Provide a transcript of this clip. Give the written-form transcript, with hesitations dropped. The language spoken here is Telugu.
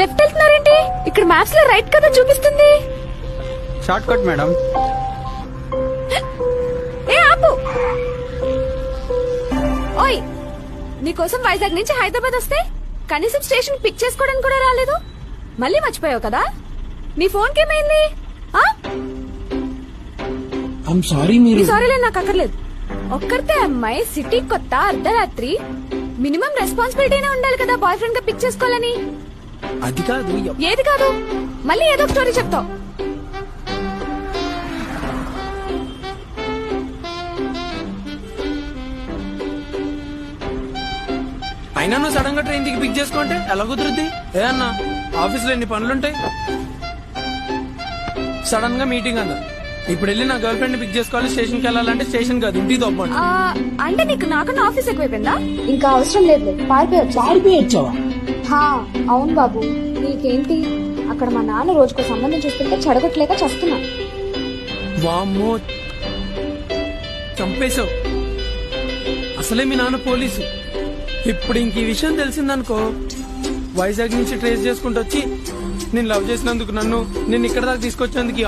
లెఫ్ట్ వెళ్తున్నారేంటి? ఇక్కడ మ్యాప్స్ లో రైట్ కదా చూపిస్తుంది. Short cut madam. ఏ ఆపు. ఓయ్, నీకోసం వైజాగ్ నుంచి హైదరాబాద్ వస్తే కనీసం స్టేషన్ పిక్ చేసుకోవడానికి కూడా రాలేదు. మళ్ళీ మర్చిపోయావు కదా? నీ ఫోన్ కేమైంది? సారీలే, నాకు అక్కర్లేదు. ఒక్కరితే అమ్మాయి, సిటీ కొత్త, అర్ధరాత్రి, మినిమం రెస్పాన్సిబిలిటీనే ఉండాలి కదా బాయ్ ఫ్రెండ్ గా పిక్ చేసుకోవాలని. అది కాదు. ఏది కాదు? మళ్ళీ ఏదో ఒక స్టోరీ చెప్తావు. అయినా నువ్వు సడన్ గా ట్రైన్ దిగి పిక్ చేసుకుంటే ఎలా కుదురుద్ది? ఏ అన్నా, ఆఫీస్ లో ఎన్ని పనులుంటాయి. సడన్ గా మీటింగ్ అన్నా, ఇప్పుడు వెళ్ళి నా గర్ల్ ఫ్రెండ్ పిక్ చేసుకోవాలి, స్టేషన్ కి వెళ్ళాలంటే స్టేషన్ కాదు ఇంటికి తప్పండి. అంటే నీకు నాకన్నా ఆఫీస్ ఎక్కువైపోయిందా? ఇంకా అవసరం లేదు, పారిపోయొచ్చావా? అవును బాబు, నీకేంటి? అక్కడ మా నాన్న రోజుకో సంబంధం చూస్తుంటే చెడగొట్టలేక చస్తున్నా. వామ్మో, చంపేశావు. అసలే మీ నాన్న పోలీసు. ఇప్పుడు ఇంక ఈ విషయం తెలిసిందనుకో, వైజాగ్ నుంచి ట్రేస్ చేసుకుంటూ వచ్చి నేను లవ్ చేసినందుకు, నిన్ను ఇక్కడ దాకా తీసుకొచ్చేందుకు